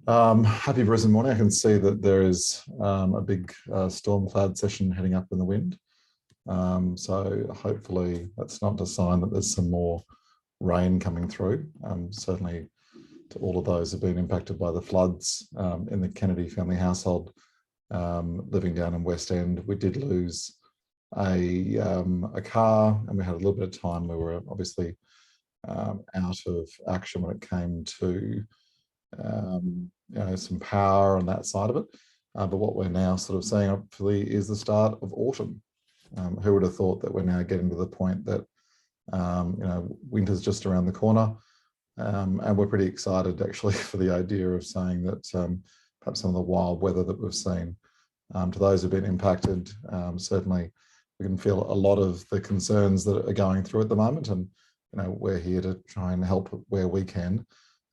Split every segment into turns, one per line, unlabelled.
Happy Brisbane morning. I can see that there is a big storm cloud session heading up in the wind. So hopefully that's not a sign that there's some more rain coming through. Certainly to all of those who've been impacted by the floods in the Kennedy family household living down in West End. We did lose a car, and we had a little bit of time. We were obviously out of action when it came to some power on that side of it. But what we're now sort of seeing, hopefully, is the start of autumn. Who would have thought that we're now getting to the point that winter's just around the corner, and we're pretty excited actually for the idea of saying that perhaps some of the wild weather that we've seen, to those who've been impacted, certainly we can feel a lot of the concerns that are going through at the moment, and we're here to try and help where we can.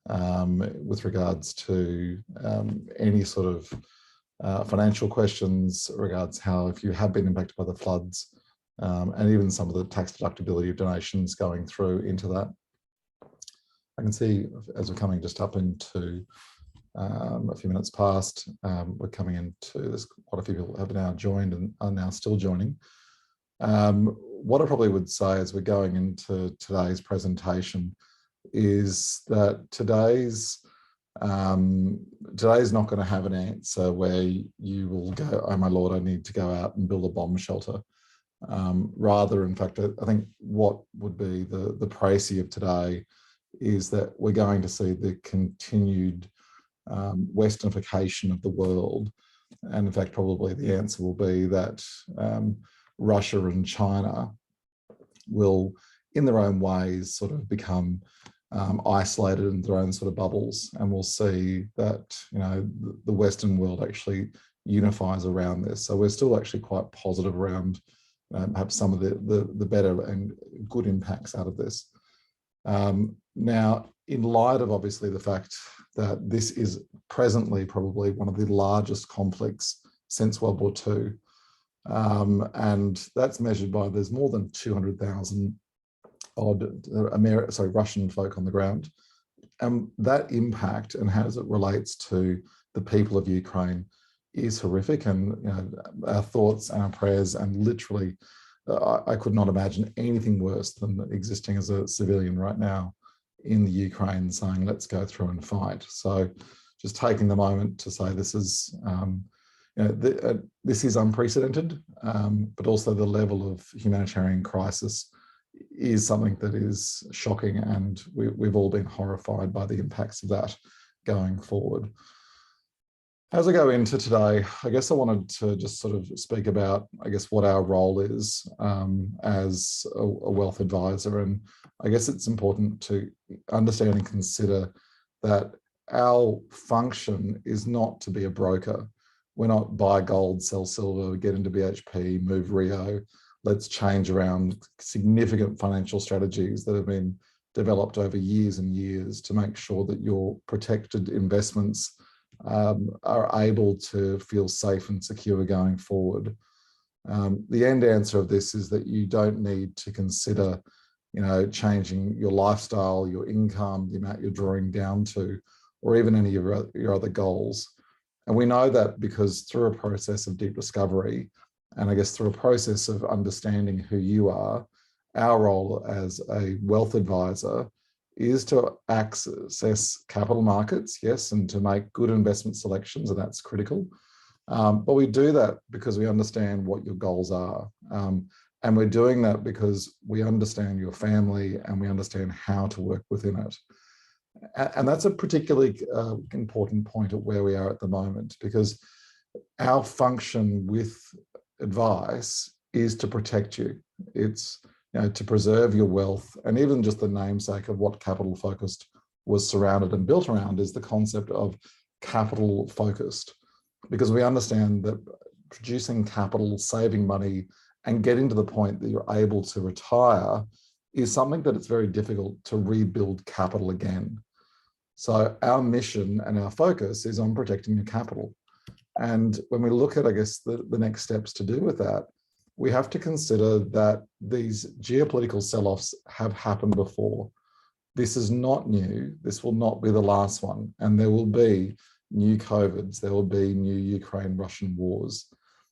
With regards to any sort of financial questions regards how, if you have been impacted by the floods, and even some of the tax deductibility of donations going through into that. I can see as we're coming just up into a few minutes past, we're coming into this, quite a few people have now joined and are now still joining. What I probably would say as we're going into today's presentation is that today's not going to have an answer where you will go, oh my Lord, I need to go out and build a bomb shelter. Rather, in fact, I think what would be the précis of today is that we're going to see the continued Westernification of the world. And in fact, probably the answer will be that Russia and China will, in their own ways, sort of become isolated in their own sort of bubbles, and we'll see that the Western world actually unifies around this. So we're still actually quite positive around perhaps some of the better and good impacts out of this. Now, in light of obviously the fact that this is presently probably one of the largest conflicts since World War II, and that's measured by, there's more than 200,000 odd Russian folk on the ground. And that impact and how it relates to the people of Ukraine is horrific. And our thoughts and our prayers, and literally, I could not imagine anything worse than existing as a civilian right now in the Ukraine, saying, let's go through and fight. So just taking the moment to say this is, this is unprecedented, but also the level of humanitarian crisis is something that is shocking, and we've all been horrified by the impacts of that going forward. As I go into today, I guess I wanted to just sort of speak about, I guess, what our role is as a wealth advisor. And I guess it's important to understand and consider that our function is not to be a broker. We're not buy gold, sell silver, get into BHP, move Rio. Let's change around significant financial strategies that have been developed over years and years to make sure that your protected investments are able to feel safe and secure going forward. The end answer of this is that you don't need to consider, changing your lifestyle, your income, the amount you're drawing down to, or even any of your other goals. And we know that because through a process of deep discovery, and I guess through a process of understanding who you are, our role as a wealth advisor is to access capital markets, yes, and to make good investment selections, and that's critical. But we do that because we understand what your goals are. And we're doing that because we understand your family and we understand how to work within it. And that's a particularly important point at where we are at the moment, because our function with advice is to protect you. It's to preserve your wealth. And even just the namesake of what Capital Focused was surrounded and built around is the concept of capital focused, because we understand that producing capital, saving money, and getting to the point that you're able to retire is something that it's very difficult to rebuild capital again. So our mission and our focus is on protecting your capital. And when we look at, I guess, the next steps to do with that, we have to consider that these geopolitical sell-offs have happened before. This is not new. This will not be the last one. And there will be new COVIDs, there will be new Ukraine-Russian wars.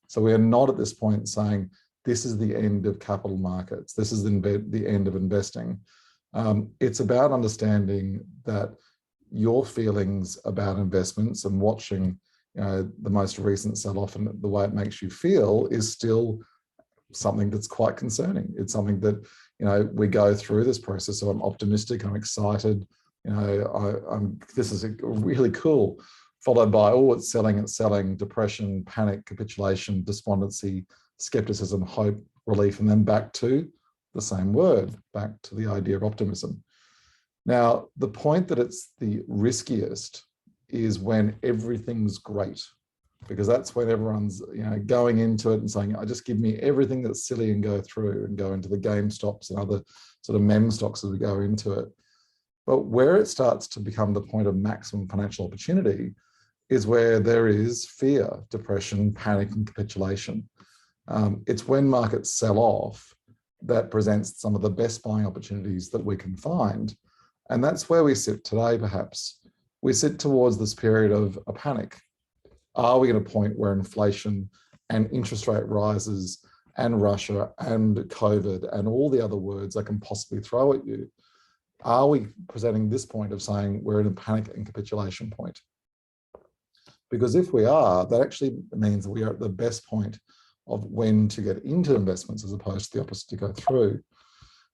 So we are not at this point saying this is the end of capital markets, this is the end of investing. It's about understanding that your feelings about investments and watching the most recent sell-off and the way it makes you feel is still something that's quite concerning. It's something that, we go through this process. So I'm optimistic, I'm excited, this is really cool, followed by, oh, it's selling, depression, panic, capitulation, despondency, skepticism, hope, relief, and then back to the same word, back to the idea of optimism. Now, the point that it's the riskiest is when everything's great, because that's when everyone's going into it and saying, just give me everything that's silly and go through, and go into the GameStops and other sort of meme stocks as we go into it. But where it starts to become the point of maximum financial opportunity is where there is fear, depression, panic, and capitulation. It's when markets sell off that presents some of the best buying opportunities that we can find. And that's where we sit today, perhaps. We sit towards this period of a panic. Are we at a point where inflation and interest rate rises and Russia and COVID and all the other words I can possibly throw at you, are we presenting this point of saying we're in a panic and capitulation point? Because if we are, that actually means we are at the best point of when to get into investments as opposed to the opposite to go through.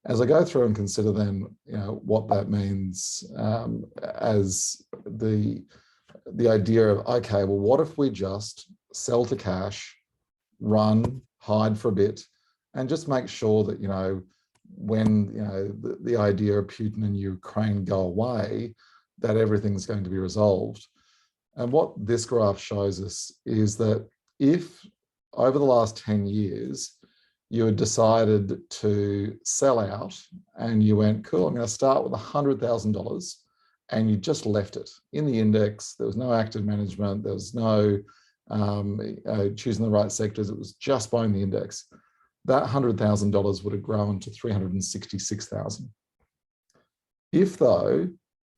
As I go through and consider then, what that means as the idea of, okay, well, what if we just sell to cash, run, hide for a bit, and just make sure that, when the idea of Putin and Ukraine go away, that everything's going to be resolved. And what this graph shows us is that if over the last 10 years, you had decided to sell out and you went, cool, I'm going to start with $100,000, and you just left it in the index. There was no active management. There was no choosing the right sectors. It was just buying the index. That $100,000 would have grown to $366,000. If though,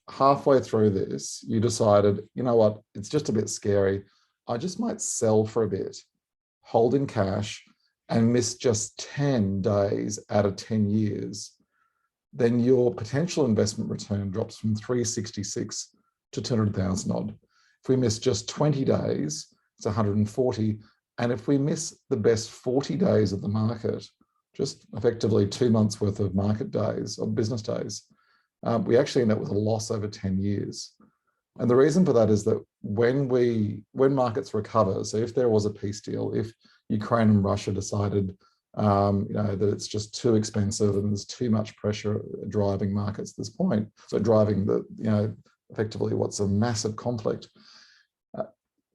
halfway through this, you decided, you know what, it's just a bit scary, I just might sell for a bit, hold in cash, and miss just 10 days out of 10 years, then your potential investment return drops from 366 to 200,000 odd. If we miss just 20 days, it's 140. And if we miss the best 40 days of the market, just effectively 2 months worth of market days, or business days, we actually end up with a loss over 10 years. And the reason for that is that when markets recover, so if there was a peace deal, if Ukraine and Russia decided that it's just too expensive and there's too much pressure driving markets at this point, so driving effectively what's a massive conflict,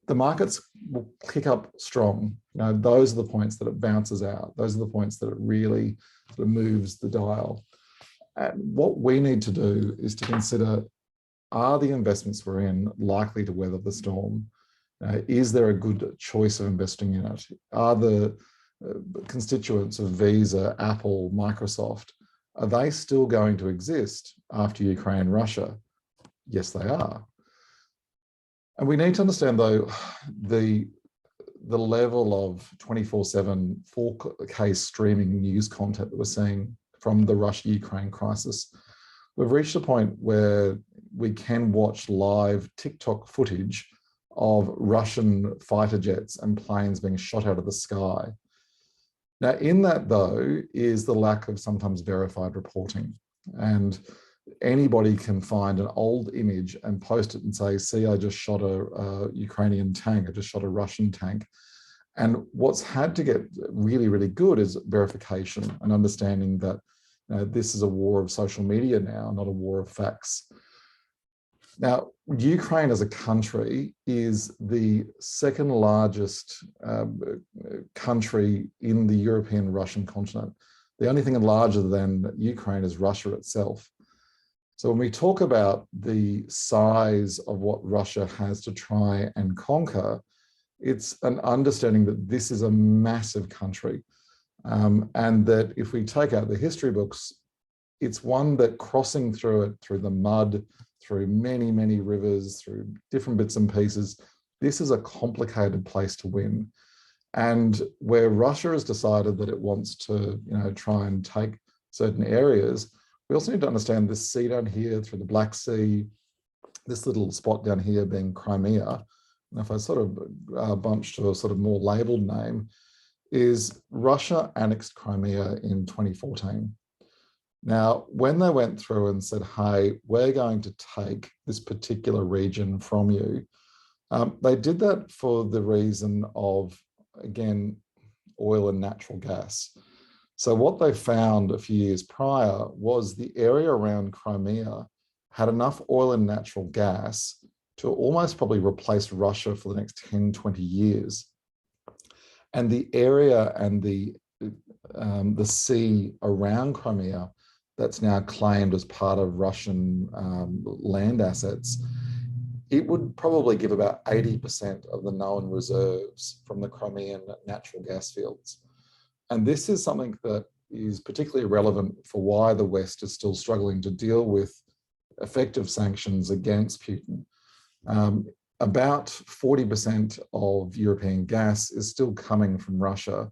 the markets will kick up strong. Those are the points that it bounces out. Those are the points that it really sort of moves the dial. And what we need to do is to consider, are the investments we're in likely to weather the storm? Is there a good choice of investing in it? Are the constituents of Visa, Apple, Microsoft, are they still going to exist after Ukraine and Russia? Yes, they are. And we need to understand, though, the level of 24/7 4K streaming news content that we're seeing from the Russia-Ukraine crisis. We've reached a point where we can watch live TikTok footage of Russian fighter jets and planes being shot out of the sky. Now, in that, though, is the lack of sometimes verified reporting. And anybody can find an old image and post it and say, see, I just shot a Ukrainian tank, I just shot a Russian tank. And what's had to get really, really good is verification and understanding that this is a war of social media now, not a war of facts. Now, Ukraine as a country is the second largest country in the European Russian continent. The only thing larger than Ukraine is Russia itself. So when we talk about the size of what Russia has to try and conquer, it's an understanding that this is a massive country. And that if we take out the history books, it's one that crossing through it, through the mud, through many, many rivers, through different bits and pieces. This is a complicated place to win. And where Russia has decided that it wants to, try and take certain areas, we also need to understand this sea down here through the Black Sea, this little spot down here being Crimea. And if I sort of bunch to a sort of more labeled name, is Russia annexed Crimea in 2014. Now, when they went through and said, hey, we're going to take this particular region from you, they did that for the reason of, again, oil and natural gas. So what they found a few years prior was the area around Crimea had enough oil and natural gas to almost probably replace Russia for the next 10, 20 years. And the area and the sea around Crimea that's now claimed as part of Russian land assets, it would probably give about 80% of the known reserves from the Crimean natural gas fields. And this is something that is particularly relevant for why the West is still struggling to deal with effective sanctions against Putin. About 40% of European gas is still coming from Russia.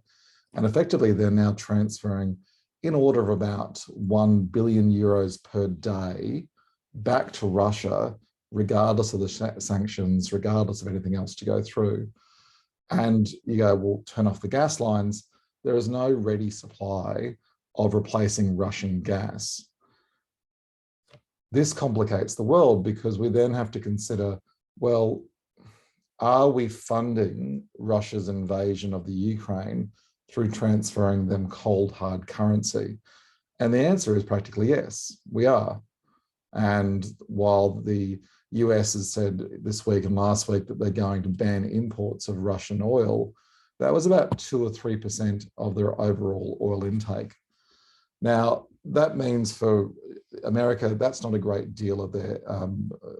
And effectively, they're now transferring in order of about 1 billion euros per day back to Russia, regardless of the sanctions, regardless of anything else to go through. And you go, well, turn off the gas lines. There is no ready supply of replacing Russian gas. This complicates the world because we then have to consider, well, are we funding Russia's invasion of the Ukraine through transferring them cold, hard currency? And the answer is practically yes, we are. And while the US has said this week and last week that they're going to ban imports of Russian oil, that was about 2 or 3% of their overall oil intake. Now, that means for America, that's not a great deal of their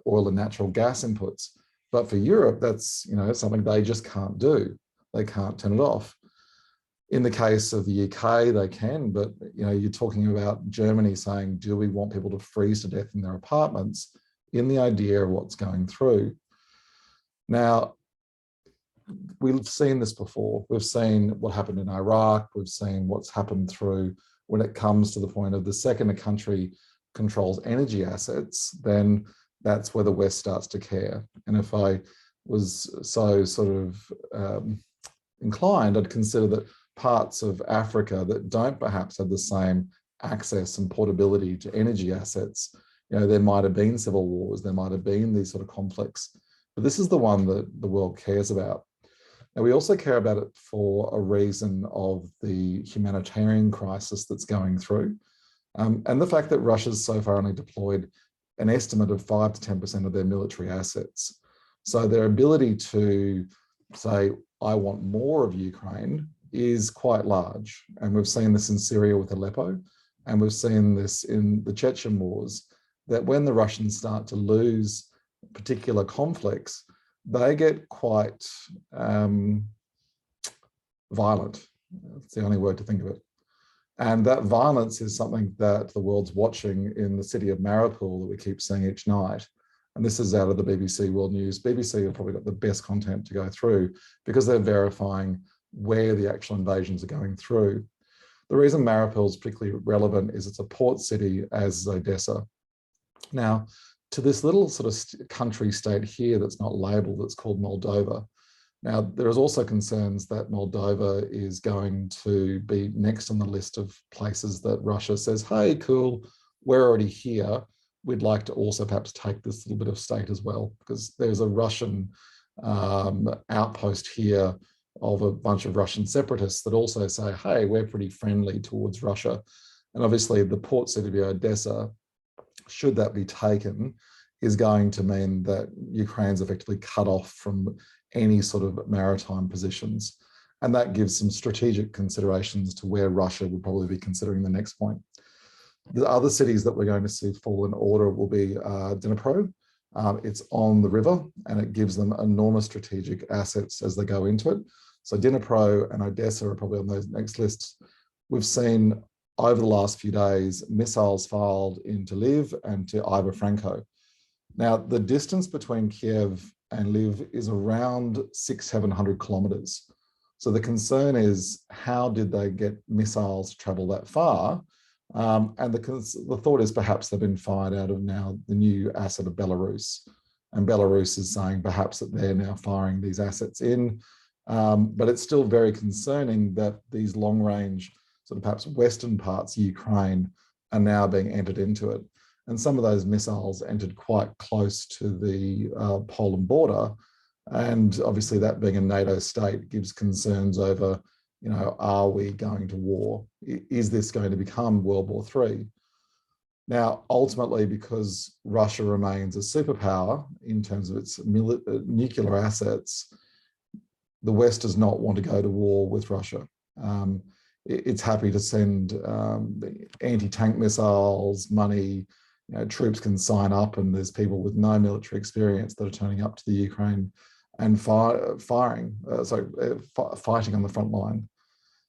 oil and natural gas inputs. But for Europe, that's something they just can't do. They can't turn it off. In the case of the UK, they can, but you're talking about Germany saying, do we want people to freeze to death in their apartments, in the idea of what's going through? Now, we've seen this before. We've seen what happened in Iraq. We've seen what's happened through when it comes to the point of the second a country controls energy assets, then that's where the West starts to care. And if I was so sort of inclined, I'd consider that parts of Africa that don't perhaps have the same access and portability to energy assets, there might have been civil wars, there might have been these sort of conflicts, but this is the one that the world cares about. And we also care about it for a reason of the humanitarian crisis that's going through. And the fact that Russia's so far only deployed an estimate of 5 to 10% of their military assets. So their ability to say, I want more of Ukraine is quite large. And we've seen this in Syria with Aleppo, and we've seen this in the Chechen wars, that when the Russians start to lose particular conflicts, they get quite violent. That's the only word to think of it. And that violence is something that the world's watching in the city of Mariupol that we keep seeing each night. And this is out of the BBC World News. BBC have probably got the best content to go through because they're verifying where the actual invasions are going through. The reason Mariupol is particularly relevant is it's a port city, as is Odessa. Now, to this little sort of country state here that's not labelled, that's called Moldova. Now, there is also concerns that Moldova is going to be next on the list of places that Russia says, hey, cool, we're already here. We'd like to also perhaps take this little bit of state as well, because there's a Russian outpost here of a bunch of Russian separatists that also say, hey, we're pretty friendly towards Russia. And obviously the port city of Odessa, should that be taken, is going to mean that Ukraine's effectively cut off from any sort of maritime positions. And that gives some strategic considerations to where Russia would probably be considering the next point. The other cities that we're going to see fall in order will be Dnipro. It's on the river and it gives them enormous strategic assets as they go into it. So Dnipro and Odessa are probably on those next lists. We've seen over the last few days missiles fired into Lviv and to Ivor Franco. Now, the distance between Kiev and Lviv is around 600-700 kilometers. So the concern is, how did they get missiles to travel that far? And the thought is perhaps they've been fired out of now the new asset of Belarus. And Belarus is saying perhaps that they're now firing these assets in. But it's still very concerning that these long-range, sort of perhaps western parts of Ukraine are now being entered into it. And some of those missiles entered quite close to the Poland border. And obviously that being a NATO state gives concerns over, are we going to war? Is this going to become World War III? Now, ultimately, because Russia remains a superpower in terms of its nuclear assets, the West does not want to go to war with Russia. It's happy to send anti-tank missiles, money. Troops can sign up, and there's people with no military experience that are turning up to the Ukraine and fighting on the front line.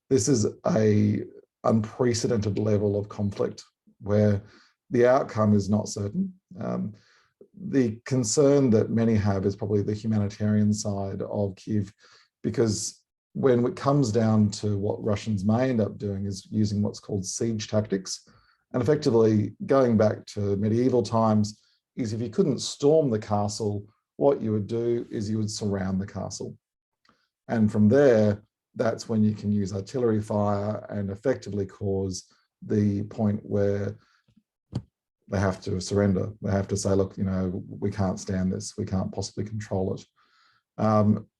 This is a unprecedented level of conflict where the outcome is not certain. The concern that many have is probably the humanitarian side of Kyiv, because when it comes down to what Russians may end up doing is using what's called siege tactics. And effectively, going back to medieval times, is if you couldn't storm the castle, what you would do is you would surround the castle. And from there, that's when you can use artillery fire and effectively cause the point where they have to surrender. They have to say, look, we can't stand this. We can't possibly control it.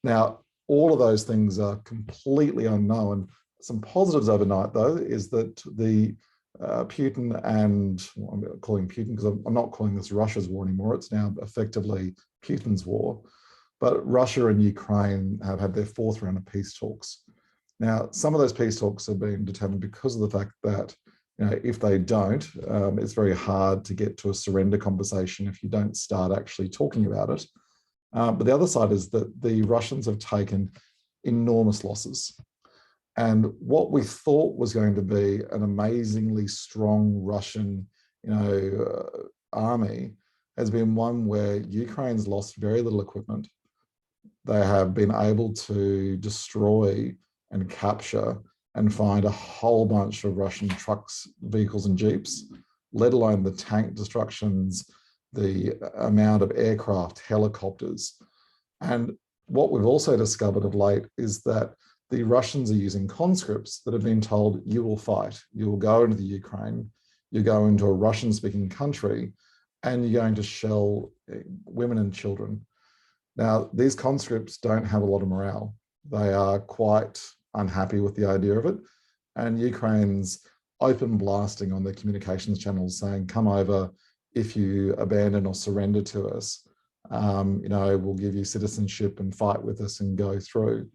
Now, all of those things are completely unknown. Some positives overnight, though, is that the Putin and, I'm calling Putin because I'm not calling this Russia's war anymore. It's now effectively Putin's war. But Russia and Ukraine have had their fourth round of peace talks. Now, some of those peace talks are being determined because of the fact that, if they don't, it's very hard to get to a surrender conversation if you don't start actually talking about it. But the other side is that the Russians have taken enormous losses. And what we thought was going to be an amazingly strong Russian, army has been one where Ukraine's lost very little equipment. They have been able to destroy and capture and find a whole bunch of Russian trucks, vehicles, and jeeps, let alone the tank destructions, the amount of aircraft, helicopters. And what we've also discovered of late is that the Russians are using conscripts that have been told, you will fight, you will go into the Ukraine, you go into a Russian-speaking country, and you're going to shell women and children. Now, these conscripts don't have a lot of morale. They are quite unhappy with the idea of it. And Ukraine's open blasting on their communications channels saying, come over, if you abandon or surrender to us, we'll give you citizenship and fight with us and go through.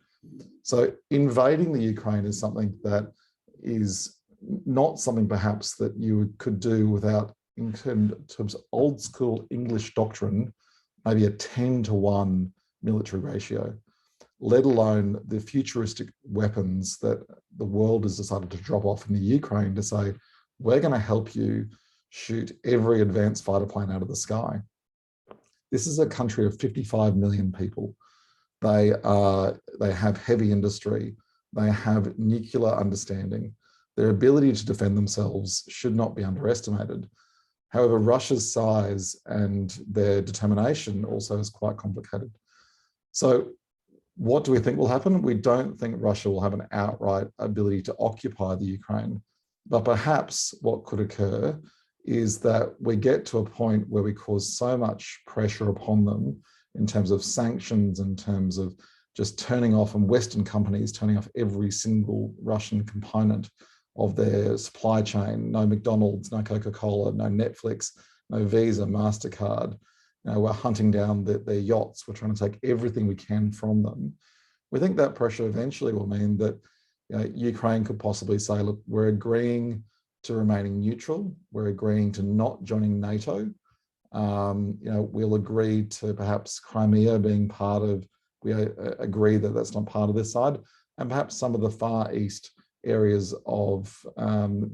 So invading the Ukraine is something that is not something perhaps that you could do without, in terms of old school English doctrine, maybe a 10-to-1 military ratio, let alone the futuristic weapons that the world has decided to drop off in the Ukraine to say, we're going to help you shoot every advanced fighter plane out of the sky. This is a country of 55 million people. They have heavy industry. They have nuclear understanding. Their ability to defend themselves should not be underestimated. However, Russia's size and their determination also is quite complicated. So what do we think will happen? We don't think Russia will have an outright ability to occupy the Ukraine, but perhaps what could occur is that we get to a point where we cause so much pressure upon them in terms of sanctions, in terms of just turning off, and Western companies turning off every single Russian component of their supply chain. No McDonald's, no Coca-Cola, no Netflix, no Visa, MasterCard. We're hunting down their yachts. We're trying to take everything we can from them. We think that pressure eventually will mean that Ukraine could possibly say, look, we're agreeing to remaining neutral. We're agreeing to not joining NATO. We'll agree to perhaps Crimea being part of, we agree that that's not part of this side, and perhaps some of the Far East areas of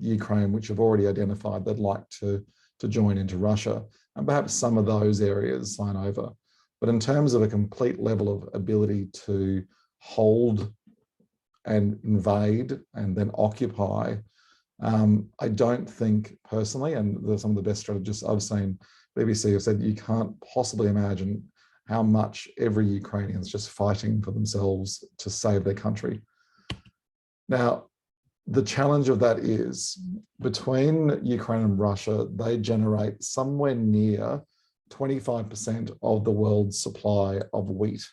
Ukraine, which have already identified they'd like to to join into Russia, and perhaps some of those areas sign over. But in terms of a complete level of ability to hold and invade and then occupy, I don't think personally, and some of the best strategists I've seen, BBC have said you can't possibly imagine how much every Ukrainian is just fighting for themselves to save their country. Now, the challenge of that is between Ukraine and Russia, they generate somewhere near 25% of the world's supply of wheat.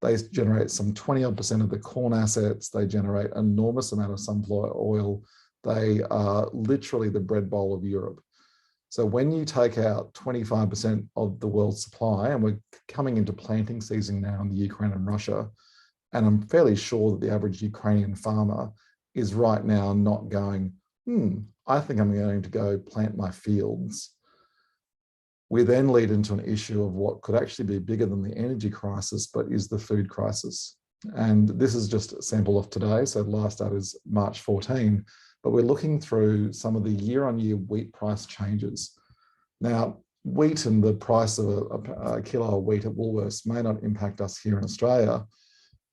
They generate some 20% of the corn assets. They generate an enormous amount of sunflower oil. They are literally the bread bowl of Europe. So when you take out 25% of the world's supply, and we're coming into planting season now in the Ukraine and Russia, and I'm fairly sure that the average Ukrainian farmer is right now not going, I think I'm going to go plant my fields. We then lead into an issue of what could actually be bigger than the energy crisis, but is the food crisis. And this is just a sample of today. So the last data is March 14, but we're looking through some of the year-on-year wheat price changes. Now, wheat and the price of a kilo of wheat at Woolworths may not impact us here in Australia,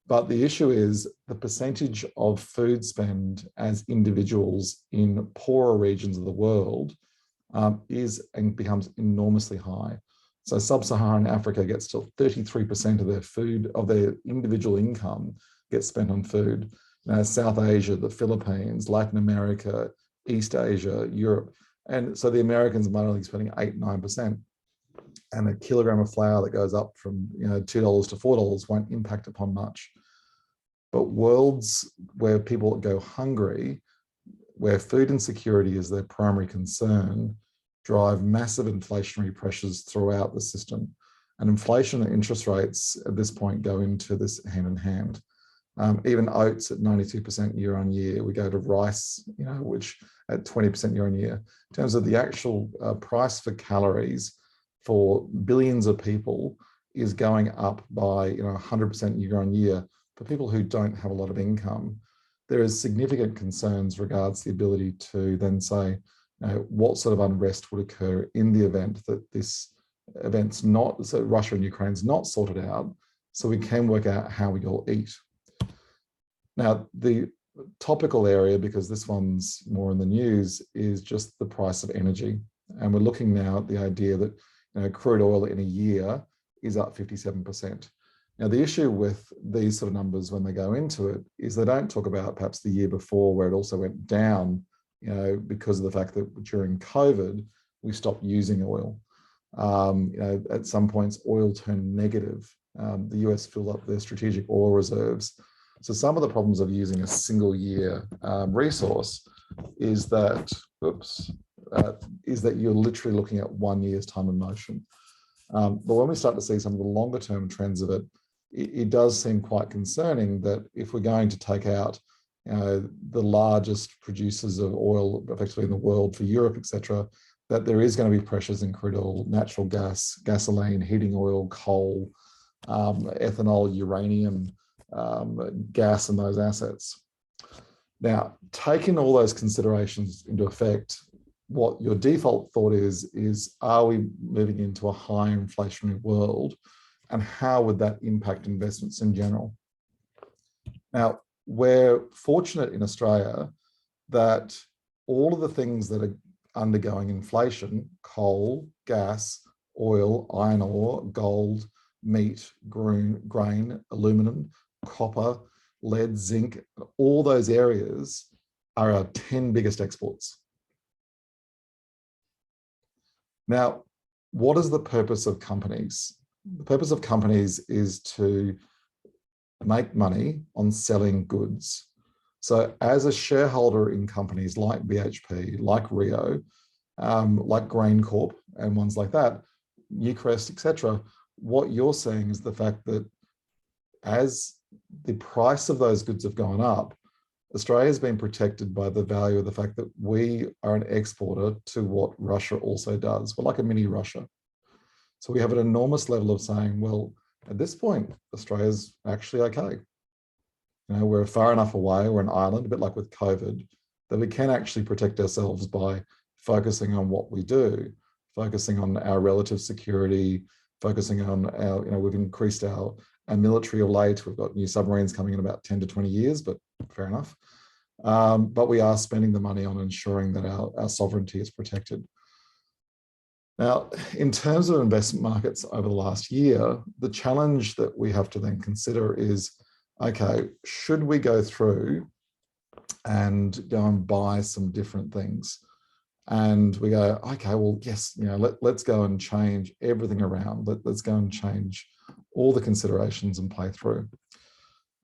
but the issue is the percentage of food spend as individuals in poorer regions of the world is and becomes enormously high. So sub-Saharan Africa gets to 33% of their food, of their individual income gets spent on food. Now, South Asia, the Philippines, Latin America, East Asia, Europe. And so the Americans might only be spending 8-9%. And a kilogram of flour that goes up from $2 to $4 won't impact upon much. But worlds where people go hungry, where food insecurity is their primary concern, drive massive inflationary pressures throughout the system. And inflation and interest rates at this point go into this hand in hand. Even oats at 92% year on year. We go to rice, which at 20% year on year. In terms of the actual price for calories for billions of people is going up by 100% year on year. For people who don't have a lot of income, there is significant concerns regards the ability to then say, what sort of unrest would occur in the event that this event's not, so Russia and Ukraine's not sorted out, so we can work out how we all eat. Now, the topical area, because this one's more in the news, is just the price of energy. And we're looking now at the idea that crude oil in a year is up 57%. Now, the issue with these sort of numbers when they go into it is they don't talk about perhaps the year before where it also went down, because of the fact that during COVID, we stopped using oil. At some points, oil turned negative. The US filled up their strategic oil reserves. So some of the problems of using a single year resource is that, you're literally looking at 1 year's time of motion. But when we start to see some of the longer term trends of it, it does seem quite concerning that if we're going to take out the largest producers of oil effectively in the world for Europe, etc., that there is going to be pressures in crude oil, natural gas, gasoline, heating oil, coal, ethanol, uranium, gas and those assets. Now, taking all those considerations into effect, what your default thought is are we moving into a high inflationary world, and how would that impact investments in general? Now, we're fortunate in Australia that all of the things that are undergoing inflation, coal, gas, oil, iron ore, gold, meat, grain, aluminum, copper, lead, zinc, all those areas are our 10 biggest exports. Now, what is the purpose of companies? The purpose of companies is to make money on selling goods. So as a shareholder in companies like BHP, like Rio, like GrainCorp and ones like that, Newcrest, etc., what you're seeing is the fact that as the price of those goods have gone up, Australia has been protected by the value of the fact that we are an exporter to what Russia also does. We're like a mini Russia. So we have an enormous level of saying, well, at this point, Australia's actually okay. We're far enough away, we're an island, a bit like with COVID, that we can actually protect ourselves by focusing on what we do. focusing on our relative security, focusing on our, we've increased our military of late. We've got new submarines coming in about 10 to 20 years, but fair enough. But we are spending the money on ensuring that our sovereignty is protected. Now, in terms of investment markets over the last year, the challenge that we have to then consider is, okay, should we go through and go and buy some different things? And we go, okay, well, yes, let's go and change everything around. Let's go and change all the considerations and play through.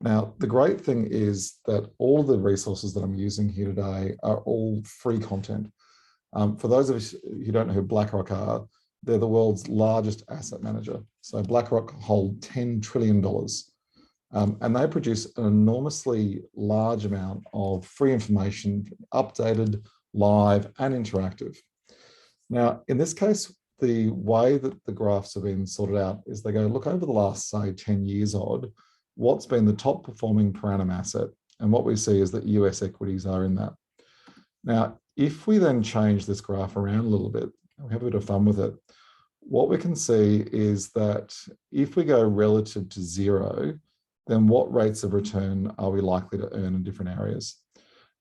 Now, the great thing is that all of the resources that I'm using here today are all free content. For those of us who don't know who BlackRock are, they're the world's largest asset manager. So BlackRock hold $10 trillion. And they produce an enormously large amount of free information, updated, live, and interactive. Now, in this case, the way that the graphs have been sorted out is they go, look, over the last, say, 10 years odd, what's been the top performing per annum asset? And what we see is that US equities are in that. Now, if we then change this graph around a little bit, we have a bit of fun with it, what we can see is that if we go relative to zero, then what rates of return are we likely to earn in different areas?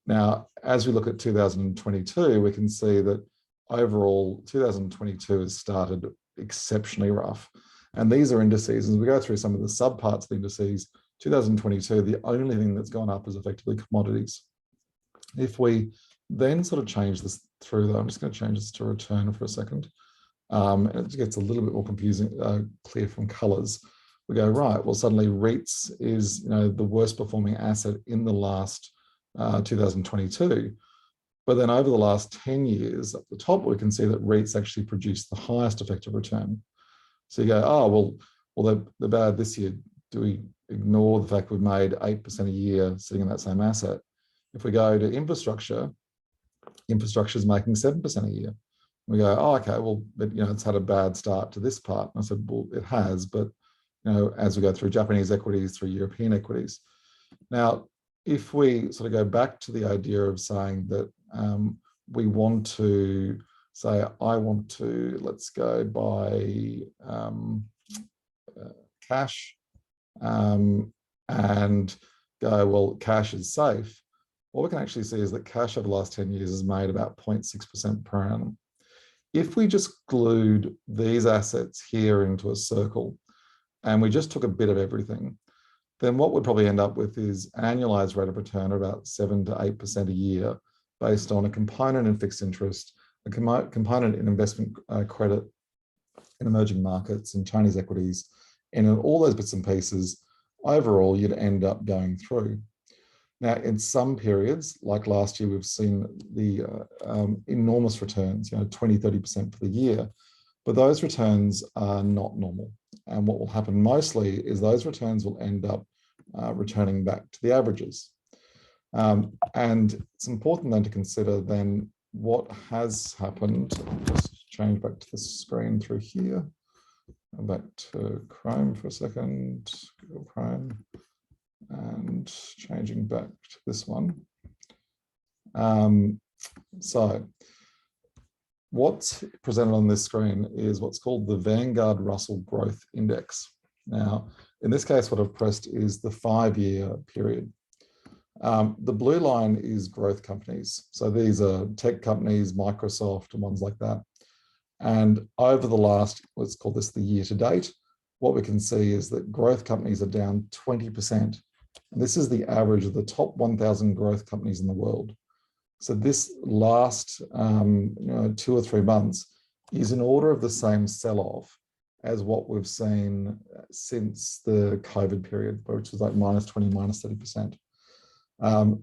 Now, as we look at 2022, we can see that overall 2022 has started exceptionally rough. And these are indices. As we go through some of the subparts of the indices, 2022, the only thing that's gone up is effectively commodities. If we then sort of change this through, though, I'm just going to change this to return for a second. And it gets a little bit more confusing, clear from colors. We go, right, well, suddenly REITs is the worst performing asset in the last 2022. But then over the last 10 years, at the top, we can see that REITs actually produce the highest effective return. So you go, oh, well, they're bad this year. Do we ignore the fact we've made 8% a year sitting in that same asset? If we go to infrastructure is making 7% a year. We go, oh, okay, well, it's had a bad start to this part. And I said, well, it has, but as we go through Japanese equities, through European equities. Now, if we sort of go back to the idea of saying that we want to say, let's go buy cash and go, well, cash is safe. What we can actually see is that cash over the last 10 years has made about 0.6% per annum. If we just glued these assets here into a circle and we just took a bit of everything, then what we'd probably end up with is an annualized rate of return of about 7 to 8% a year based on a component in fixed interest, a component in investment credit in emerging markets and Chinese equities, and in all those bits and pieces, overall, you'd end up going through. Now, in some periods, like last year, we've seen the enormous returns, 20, 30% for the year, but those returns are not normal. And what will happen mostly is those returns will end up returning back to the averages. And it's important then to consider then what has happened. I'll just change back to the screen through here. Go back to Chrome for a second, Google Chrome, and changing back to this one. So what's presented on this screen is what's called the Vanguard Russell Growth Index. Now, in this case, what I've pressed is the 5-year period. The blue line is growth companies. So these are tech companies, Microsoft and ones like that. And over the last, let's call this the year to date, what we can see is that growth companies are down 20%. And this is the average of the top 1,000 growth companies in the world. So this last 2 or 3 months is in order of the same sell-off as what we've seen since the COVID period, which was like -20, -30%.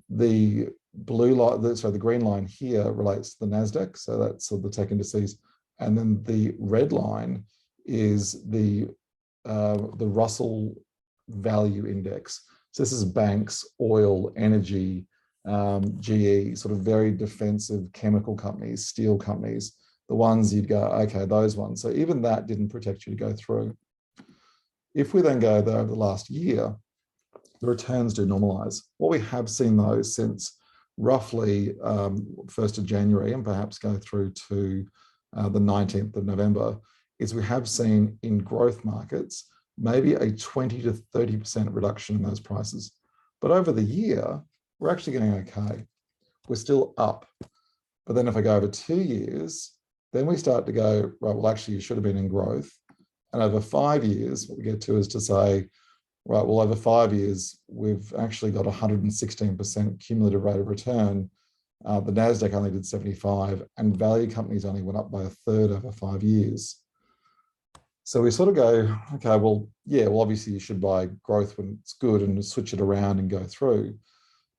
The blue line, the green line here relates to the NASDAQ, so that's the tech indices, and then the red line is the Russell Value Index. So this is banks, oil, energy, GE, sort of very defensive chemical companies, steel companies, the ones you'd go, okay, those ones. So even that didn't protect you to go through. If we then go there over the last year, the returns do normalize. What we have seen though since roughly 1st of January and perhaps go through to the 19th of November, is we have seen in growth markets maybe a 20 to 30% reduction in those prices. But over the year, we're actually getting okay. We're still up. But then if I go over 2 years, then we start to go, right, well, actually, you should have been in growth. And over 5 years, what we get to is to say, right, well, over 5 years, we've actually got 116% cumulative rate of return. The NASDAQ only did 75, and value companies only went up by a third over 5 years. So we sort of go, okay, well, yeah, well, obviously you should buy growth when it's good and switch it around and go through.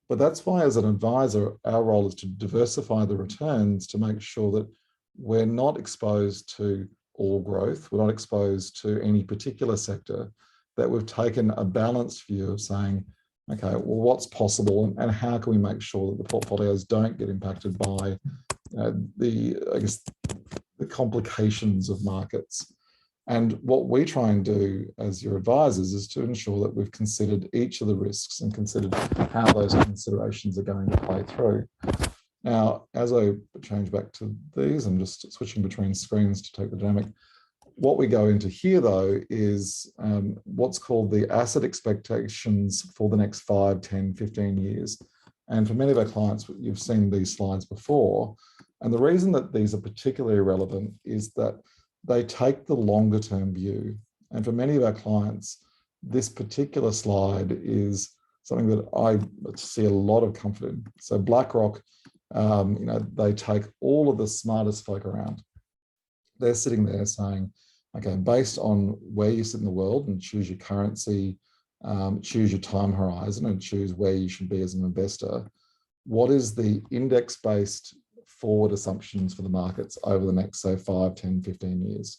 But that's why, as an advisor, our role is to diversify the returns to make sure that we're not exposed to all growth, we're not exposed to any particular sector, that we've taken a balanced view of saying, okay, well, what's possible and how can we make sure that the portfolios don't get impacted by the complications of markets. And what we try and do as your advisors is to ensure that we've considered each of the risks and considered how those considerations are going to play through. Now, as I change back to these, I'm just switching between screens to take the dynamic. What we go into here, though, is what's called the asset expectations for the next 5, 10, 15 years. And for many of our clients, you've seen these slides before. And the reason that these are particularly relevant is that they take the longer term view. And for many of our clients, this particular slide is something that I see a lot of comfort in. So BlackRock, they take all of the smartest folk around. They're sitting there saying, okay, based on where you sit in the world and choose your currency, choose your time horizon and choose where you should be as an investor, what is the index-based forward assumptions for the markets over the next, say, 5, 10, 15 years?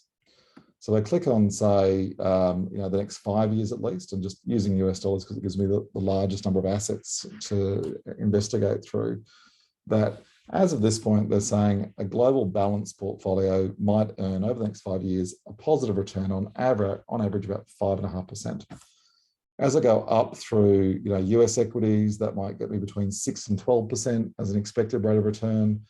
So I click on, say, the next 5 years at least, and just using US dollars because it gives me the largest number of assets to investigate through. That as of this point, they're saying a global balanced portfolio might earn over the next 5 years a positive return on average about 5.5%. As I go up through, US equities, that might get me between 6 and 12% as an expected rate of return.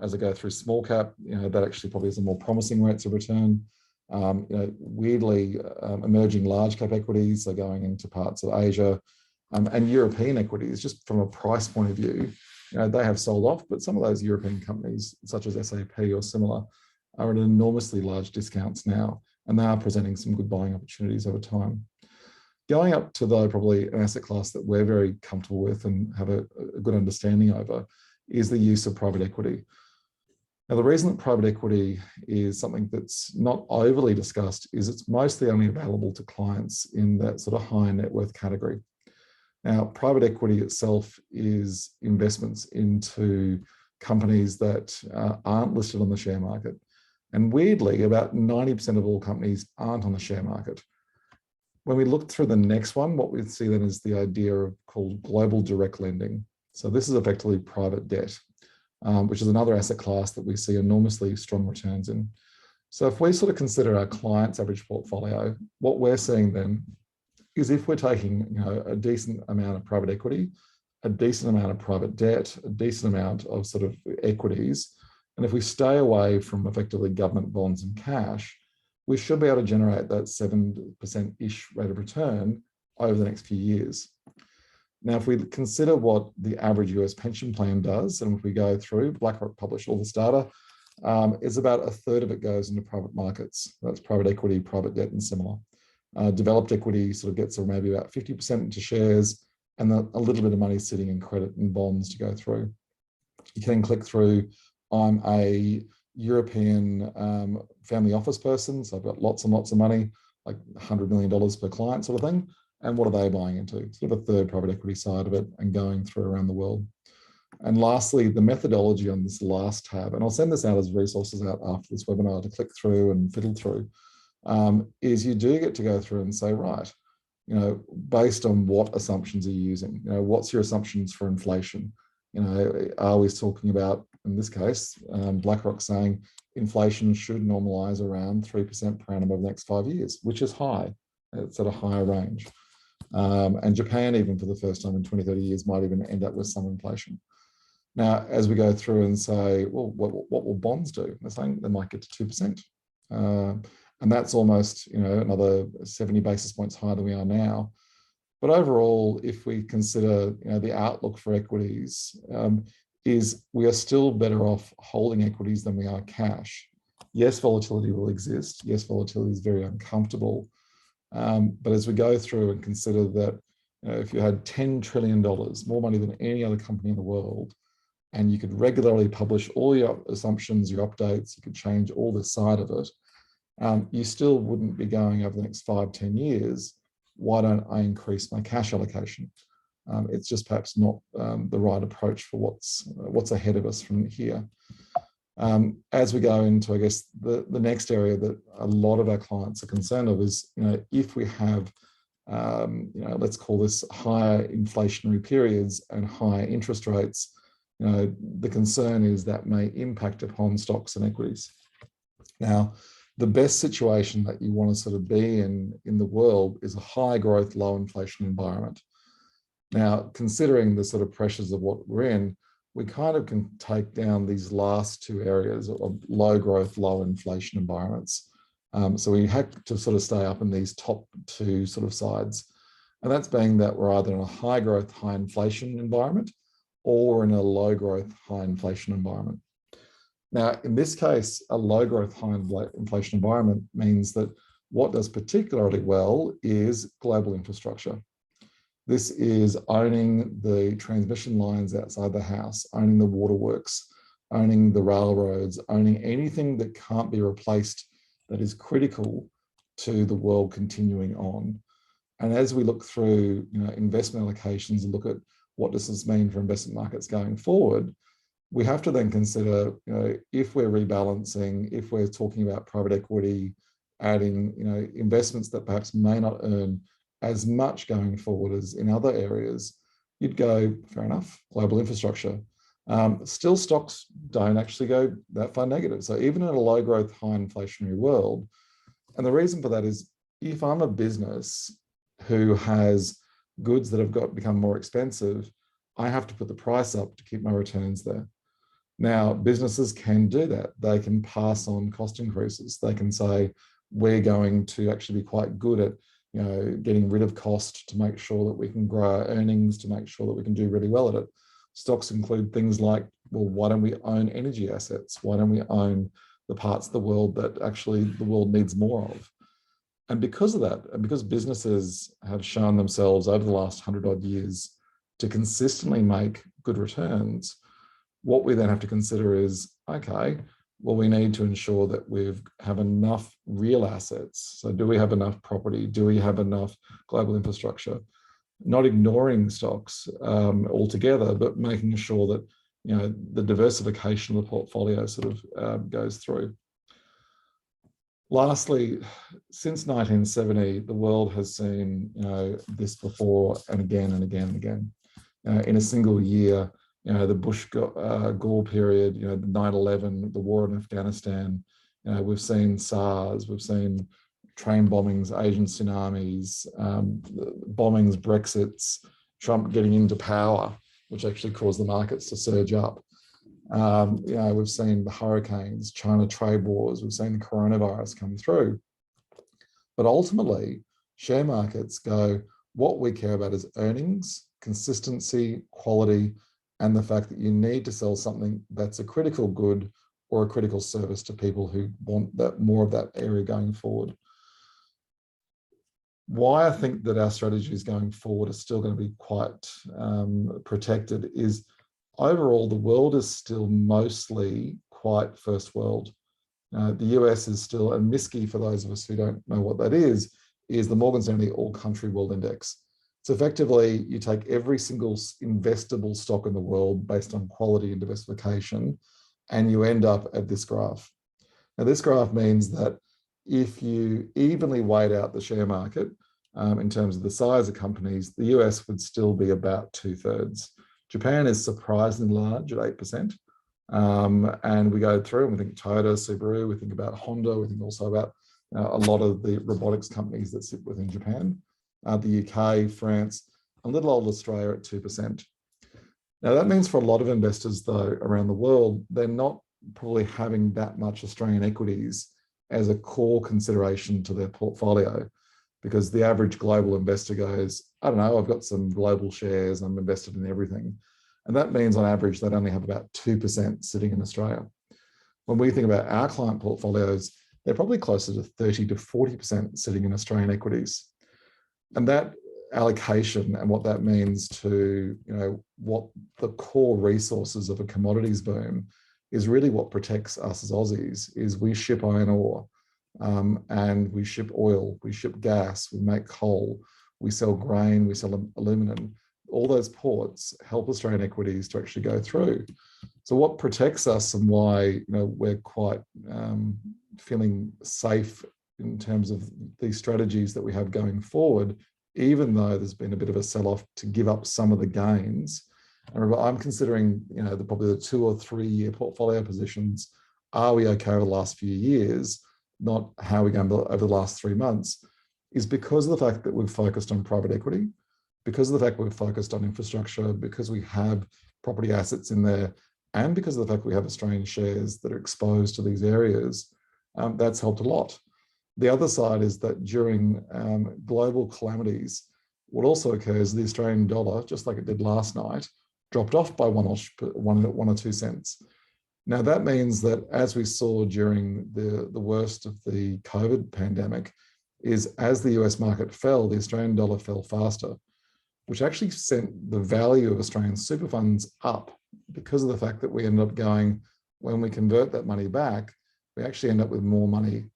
As I go through small cap, that actually probably has a more promising rates of return. Weirdly, emerging large cap equities are going into parts of Asia, and European equities, just from a price point of view, they have sold off, but some of those European companies, such as SAP or similar, are at enormously large discounts now, and they are presenting some good buying opportunities over time. Going up to, though, probably an asset class that we're very comfortable with and have a good understanding over is the use of private equity. Now, the reason that private equity is something that's not overly discussed is it's mostly only available to clients in that sort of high net worth category. Now, private equity itself is investments into companies that aren't listed on the share market. And weirdly, about 90% of all companies aren't on the share market. When we look through the next one, what we see then is the idea of called global direct lending. So this is effectively private debt, which is another asset class that we see enormously strong returns in. So if we sort of consider our client's average portfolio, what we're seeing then is if we're taking a decent amount of private equity, a decent amount of private debt, a decent amount of sort of equities, and if we stay away from effectively government bonds and cash, we should be able to generate that 7%-ish rate of return over the next few years. Now, if we consider what the average US pension plan does, and if we go through, BlackRock published all this data, is about a third of it goes into private markets. That's private equity, private debt, and similar. Developed equity sort of gets maybe about 50% into shares, and a little bit of money sitting in credit and bonds to go through. You can click through. I'm a European family office person, so I've got lots and lots of money, like $100 million per client sort of thing. And what are they buying into? Sort of a third private equity side of it and going through around the world. And lastly, the methodology on this last tab, and I'll send this out as resources out after this webinar to click through and fiddle through, is you do get to go through and say, right, based on what assumptions are you using? What's your assumptions for inflation? Are we talking about, in this case, BlackRock saying inflation should normalize around 3% per annum over the next 5 years, which is high. It's at a higher range. And Japan, even for the first time in 20, 30 years, might even end up with some inflation. Now, as we go through and say, well, what will bonds do? They're saying they might get to 2%. And that's almost, another 70 basis points higher than we are now. But overall, if we consider, the outlook for equities, is we are still better off holding equities than we are cash. Yes, volatility will exist. Yes, volatility is very uncomfortable. But as we go through and consider that, if you had $10 trillion, more money than any other company in the world, and you could regularly publish all your assumptions, your updates, you could change all the side of it, you still wouldn't be going over the next 5-10 years, why don't I increase my cash allocation? It's just perhaps not the right approach for what's ahead of us from here. As we go into, I guess, the next area that a lot of our clients are concerned of is, if we have, let's call this higher inflationary periods and higher interest rates, the concern is that may impact upon stocks and equities. Now, the best situation that you want to sort of be in the world is a high growth, low inflation environment. Now, considering the sort of pressures of what we're in, we kind of can take down these last two areas of low growth, low inflation environments. So we have to sort of stay up in these top two sort of sides. And that's being that we're either in a high growth, high inflation environment or in a low growth, high inflation environment. Now, in this case, a low growth, high inflation environment means that what does particularly well is global infrastructure. This is owning the transmission lines outside the house, owning the waterworks, owning the railroads, owning anything that can't be replaced that is critical to the world continuing on. And as we look through, investment allocations and look at what does this mean for investment markets going forward, we have to then consider, if we're rebalancing, if we're talking about private equity, adding, investments that perhaps may not earn as much going forward as in other areas, you'd go, fair enough, global infrastructure. Still, stocks don't actually go that far negative. So even in a low growth, high inflationary world, and the reason for that is if I'm a business who has goods that have become more expensive, I have to put the price up to keep my returns there. Now, businesses can do that. They can pass on cost increases. They can say, we're going to actually be quite good at getting rid of cost to make sure that we can grow our earnings, to make sure that we can do really well at it. Stocks include things like, well, why don't we own energy assets? Why don't we own the parts of the world that actually the world needs more of? And because of that, and because businesses have shown themselves over the last 100 odd years to consistently make good returns, what we then have to consider is, okay, well, we need to ensure that we have enough real assets. So do we have enough property? Do we have enough global infrastructure? Not ignoring stocks altogether, but making sure that the diversification of the portfolio sort of goes through. Lastly, since 1970, the world has seen this before and again and again and again. In a single year, the Bush-Gore period, the 9/11, the war in Afghanistan, we've seen SARS, we've seen train bombings, Asian tsunamis, bombings, Brexits, Trump getting into power, which actually caused the markets to surge up. We've seen the hurricanes, China trade wars, we've seen the coronavirus come through. But ultimately, share markets go, what we care about is earnings, consistency, quality, and the fact that you need to sell something that's a critical good or a critical service to people who want that more of that area going forward. Why I think that our strategies going forward are still going to be quite protected is overall, the world is still mostly quite first world. The US is still, and MSCI, for those of us who don't know what that is the Morgan Stanley All Country World Index. So effectively, you take every single investable stock in the world based on quality and diversification, and you end up at this graph. Now, this graph means that if you evenly weighed out the share market in terms of the size of companies, the US would still be about 2/3. Japan is surprisingly large at 8%. And we go through and we think Toyota, Subaru, we think about Honda, we think also about a lot of the robotics companies that sit within Japan, the UK, France, a little old Australia at 2%. Now, that means for a lot of investors, though, around the world, they're not probably having that much Australian equities as a core consideration to their portfolio, because the average global investor goes, I don't know, I've got some global shares, I'm invested in everything. And that means on average, they'd only have about 2% sitting in Australia. When we think about our client portfolios, they're probably closer to 30 to 40% sitting in Australian equities. And that allocation and what that means to, what the core resources of a commodities boom is really what protects us as Aussies. Is we ship iron ore, and we ship oil, we ship gas, we make coal, we sell grain, we sell aluminum. All those ports help Australian equities to actually go through. So what protects us, and why we're quite feeling safe in terms of these strategies that we have going forward, even though there's been a bit of a sell-off to give up some of the gains. And remember, I'm considering probably the 2 or 3 year portfolio positions. Are we okay over the last few years? Not how we're going over the last 3 months, is because of the fact that we've focused on private equity, because of the fact we've focused on infrastructure, because we have property assets in there, and because of the fact we have Australian shares that are exposed to these areas. That's helped a lot. The other side is that during global calamities, what also occurs, the Australian dollar, just like it did last night, dropped off by one or 2 cents. Now, that means that, as we saw during the worst of the COVID pandemic, is as the US market fell, the Australian dollar fell faster, which actually sent the value of Australian super funds up, because of the fact that we ended up going, when we convert that money back, we actually end up with more money.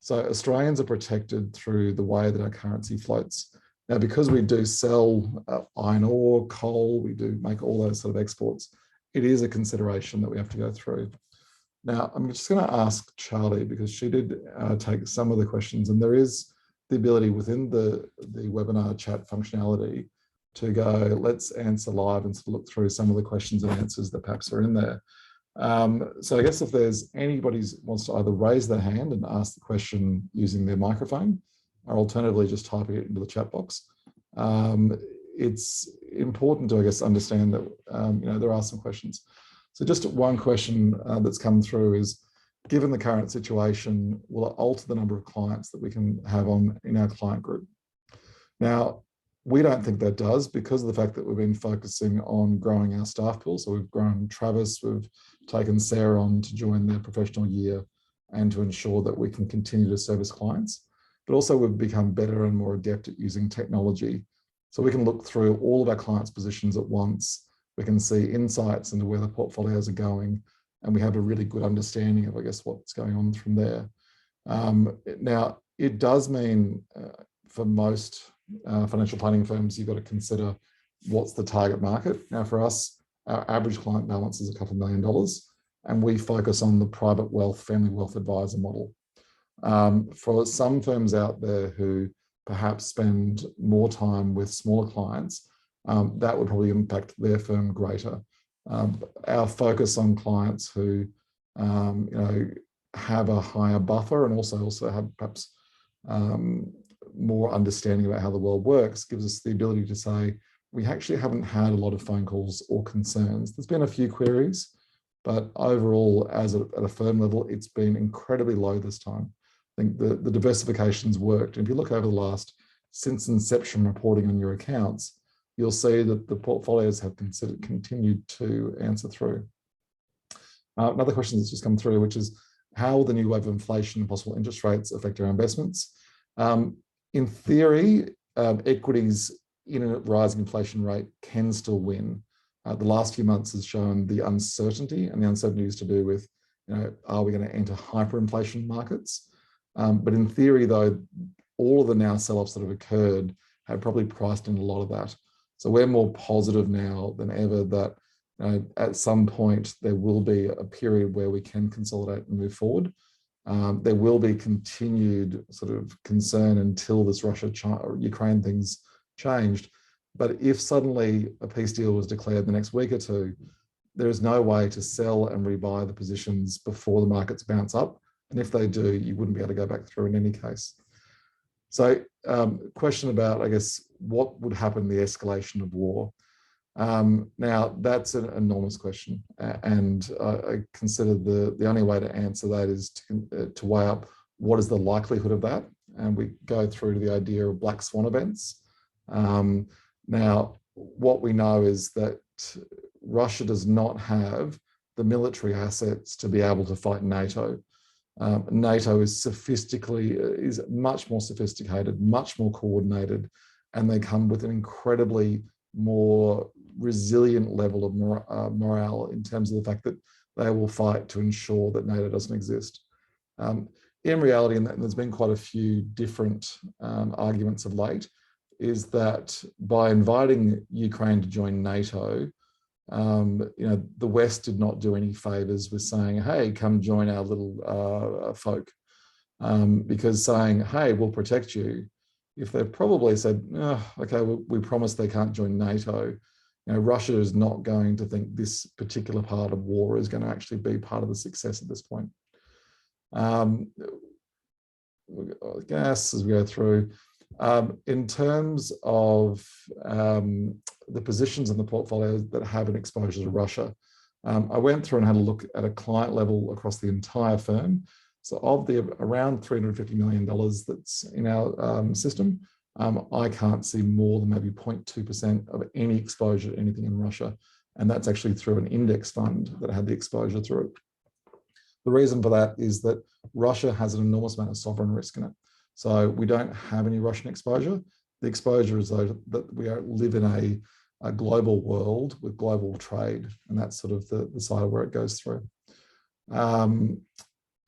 So Australians are protected through the way that our currency floats. Now, because we do sell iron ore, coal, we do make all those sort of exports, it is a consideration that we have to go through. Now, I'm just going to ask Charlie, because she did take some of the questions, and there is the ability within the webinar chat functionality to go, let's answer live and sort of look through some of the questions and answers that perhaps are in there. So I guess if there's anybody who wants to either raise their hand and ask the question using their microphone, or alternatively just typing it into the chat box. It's important to, I guess, understand that there are some questions. So just one question that's come through is, given the current situation, will it alter the number of clients that we can have in our client group? Now, we don't think that does, because of the fact that we've been focusing on growing our staff pool. So we've grown Travis, we've taken Sarah on to join their professional year and to ensure that we can continue to service clients. But also we've become better and more adept at using technology. So we can look through all of our clients' positions at once. We can see insights into where the portfolios are going, and we have a really good understanding of, I guess, what's going on from there. Now, it does mean for most financial planning firms, you've got to consider what's the target market. Now, for us, our average client balance is a couple $1 million, and we focus on the private wealth, family wealth advisor model. For some firms out there who perhaps spend more time with smaller clients, that would probably impact their firm greater. Our focus on clients who have a higher buffer and also have perhaps more understanding about how the world works gives us the ability to say, we actually haven't had a lot of phone calls or concerns. There's been a few queries, but overall, at a firm level, it's been incredibly low this time. I think the diversification's worked. And if you look over the last, since inception reporting on your accounts, you'll see that the portfolios have continued to answer through. Another question that's just come through, which is, how will the new wave of inflation and possible interest rates affect our investments? In theory, equities in a rising inflation rate can still win. The last few months has shown the uncertainty, and the uncertainty is to do with, are we going to enter hyperinflation markets? But in theory, though, all of the now sell-offs that have occurred have probably priced in a lot of that. So we're more positive now than ever that at some point there will be a period where we can consolidate and move forward. There will be continued sort of concern until this Russia-Ukraine thing's changed. But if suddenly a peace deal was declared the next week or two, there is no way to sell and rebuy the positions before the markets bounce up. And if they do, you wouldn't be able to go back through in any case. So question about, I guess, what would happen in the escalation of war? Now, that's an enormous question, and I consider the only way to answer that is to weigh up what is the likelihood of that, and we go through to the idea of black swan events. Now, what we know is that Russia does not have the military assets to be able to fight NATO. NATO is much more sophisticated, much more coordinated, and they come with an incredibly more resilient level of morale in terms of the fact that they will fight to ensure that NATO doesn't exist. In reality, and there's been quite a few different arguments of late, is that by inviting Ukraine to join NATO, the West did not do any favors with saying, hey, come join our little folk. Because saying, hey, we'll protect you, if they've probably said, oh, okay, we promise they can't join NATO, Russia is not going to think this particular part of war is going to actually be part of the success at this point. Gas as we go through. In terms of the positions in the portfolio that have an exposure to Russia, I went through and had a look at a client level across the entire firm. So of the around $350 million that's in our system, I can't see more than maybe 0.2% of any exposure to anything in Russia. And that's actually through an index fund that had the exposure through it. The reason for that is that Russia has an enormous amount of sovereign risk in it. So we don't have any Russian exposure. The exposure is though that we live in a global world with global trade, and that's sort of the side of where it goes through.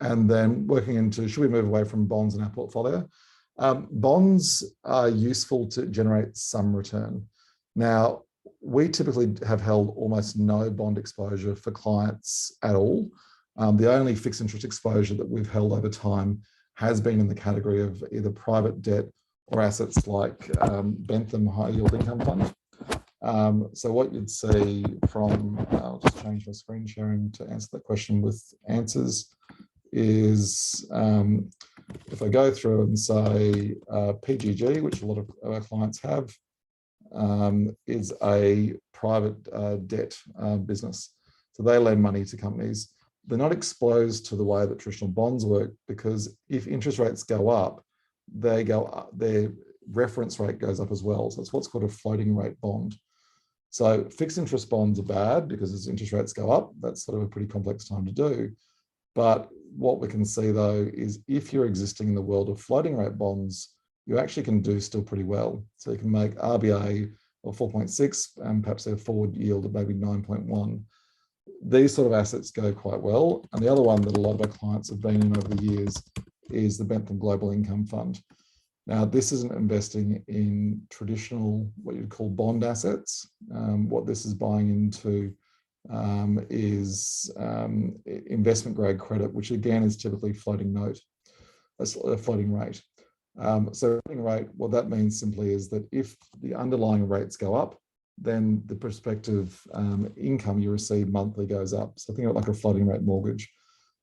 And then working into, should we move away from bonds in our portfolio? Bonds are useful to generate some return. Now, we typically have held almost no bond exposure for clients at all. The only fixed interest exposure that we've held over time has been in the category of either private debt or assets like Bentham High Yield Income Fund. So what you'd see from, I'll just change my screen sharing to answer that question with answers, is if I go through and say PGG, which a lot of our clients have, is a private debt business. So they lend money to companies. They're not exposed to the way that traditional bonds work, because if interest rates go up, their reference rate goes up as well. So it's what's called a floating rate bond. So fixed interest bonds are bad because as interest rates go up, that's sort of a pretty complex time to do. But what we can see though is if you're existing in the world of floating rate bonds, you actually can do still pretty well. So you can make RBA or 4.6 and perhaps a forward yield of maybe 9.1. These sort of assets go quite well. And the other one that a lot of our clients have been in over the years is the Bentham Global Income Fund. Now, this isn't investing in traditional, what you'd call bond assets. What this is buying into is investment grade credit, which again is typically floating note, a floating rate. So floating rate, what that means simply is that if the underlying rates go up, then the prospective income you receive monthly goes up. So think of it like a floating rate mortgage.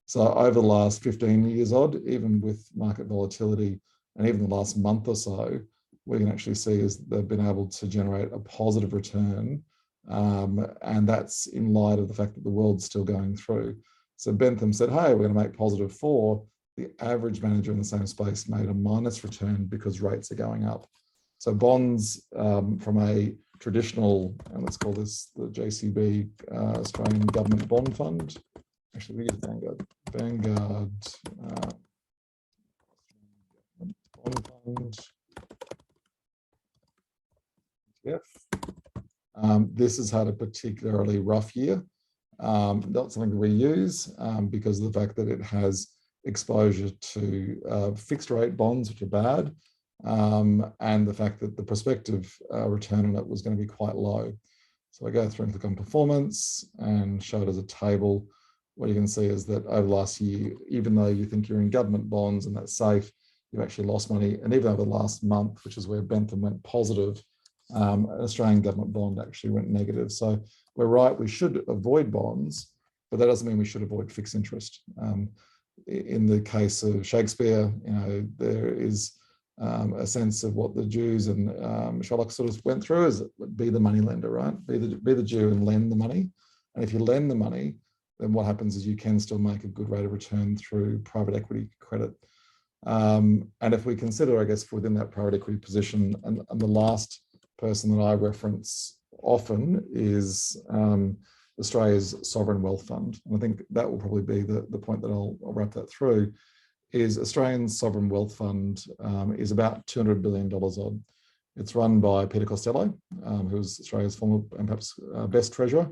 So over the last 15 years odd, even with market volatility, and even the last month or so, we can actually see is they've been able to generate a positive return. And that's in light of the fact that the world's still going through. So Bentham said, hey, we're going to make positive 4. The average manager in the same space made a minus return because rates are going up. So bonds from a traditional, and let's call this the JCB Australian Government Bond Fund. Actually, we use Vanguard Bond Fund. ETF. This has had a particularly rough year. Not something that we use because of the fact that it has exposure to fixed rate bonds, which are bad, and the fact that the prospective return on it was going to be quite low. So I go through and click on performance and show it as a table. What you can see is that over the last year, even though you think you're in government bonds and that's safe, you actually lost money. And even over the last month, which is where Bentham went positive, an Australian government bond actually went negative. So we're right, we should avoid bonds, but that doesn't mean we should avoid fixed interest. In the case of Shakespeare, there is a sense of what the Jews and Sherlock sort of went through is be the money lender, right? Be the Jew and lend the money. And if you lend the money, then what happens is you can still make a good rate of return through private equity credit. And if we consider, I guess, within that private equity position, and the last person that I reference often is Australia's sovereign wealth fund. And I think that will probably be the point that I'll wrap that through, is Australian sovereign wealth fund is about $200 billion odd. It's run by Peter Costello, who's Australia's former and perhaps best treasurer.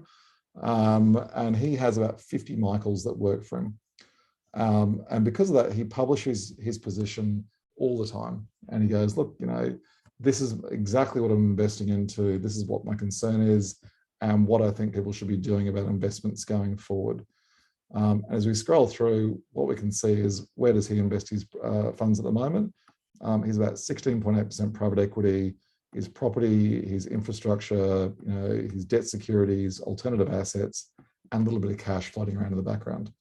And he has about 50 Michaels that work for him. And because of that, he publishes his position all the time. And he goes, look, this is exactly what I'm investing into. This is what my concern is and what I think people should be doing about investments going forward. As we scroll through, what we can see is where does he invest his funds at the moment? He's about 16.8% private equity, his property, his infrastructure, his debt securities, alternative assets, and a little bit of cash floating around in the background.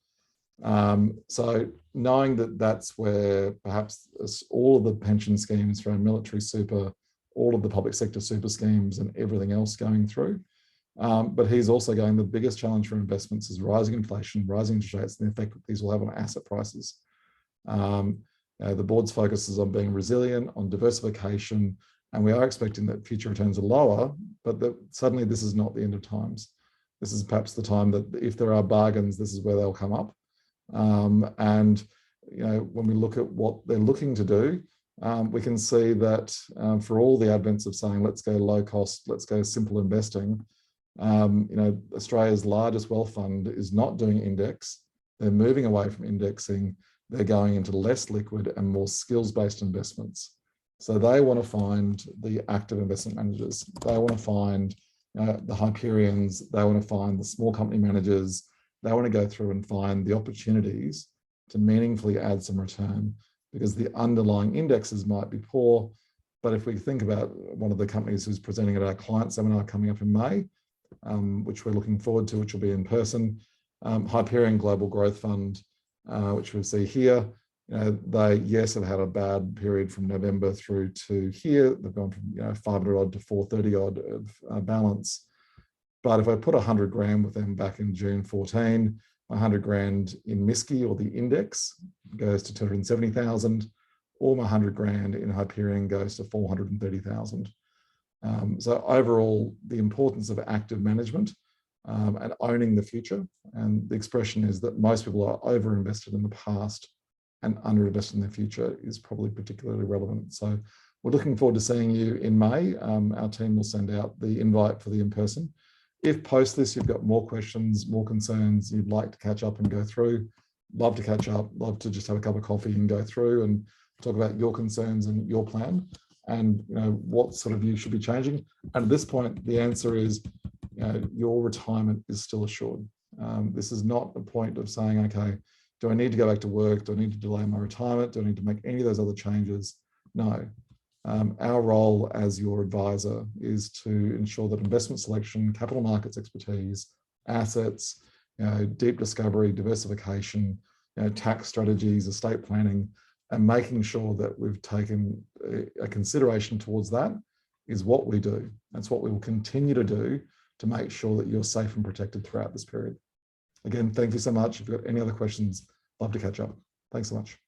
So knowing that that's where perhaps all of the pension schemes around military super, all of the public sector super schemes and everything else going through. But he's also going, the biggest challenge for investments is rising inflation, rising interest rates, and the effect that these will have on asset prices. The board's focus is on being resilient, on diversification, and we are expecting that future returns are lower, but that suddenly this is not the end of times. This is perhaps the time that if there are bargains, this is where they'll come up. And when we look at what they're looking to do, we can see that for all the advents of saying, let's go low cost, let's go simple investing, Australia's largest wealth fund is not doing index. They're moving away from indexing. They're going into less liquid and more skills-based investments. So they want to find the active investment managers. They want to find the Hyperions. They want to find the small company managers. They want to go through and find the opportunities to meaningfully add some return, because the underlying indexes might be poor. But if we think about one of the companies who's presenting at our client seminar coming up in May, which we're looking forward to, which will be in person, Hyperion Global Growth Fund, which we'll see here. They, yes, have had a bad period from November through to here. They've gone from 500 odd to 430 odd of balance. But if I put 100 grand with them back in June 14, 100 grand in MSCI or the index goes to 270,000, or my 100 grand in Hyperion goes to 430,000. So overall, the importance of active management and owning the future. And the expression is that most people are over-invested in the past and under-invested in the future is probably particularly relevant. So we're looking forward to seeing you in May. Our team will send out the invite for the in-person. If post this, you've got more questions, more concerns, you'd like to catch up and go through, love to catch up, love to just have a cup of coffee and go through and talk about your concerns and your plan and what sort of you should be changing. And at this point, the answer is your retirement is still assured. This is not a point of saying, okay, do I need to go back to work? Do I need to delay my retirement? Do I need to make any of those other changes? No. Our role as your advisor is to ensure that investment selection, capital markets expertise, assets, deep discovery, diversification, tax strategies, estate planning, and making sure that we've taken a consideration towards that is what we do. That's what we will continue to do to make sure that you're safe and protected throughout this period. Again, thank you so much. If you've got any other questions, love to catch up. Thanks so much.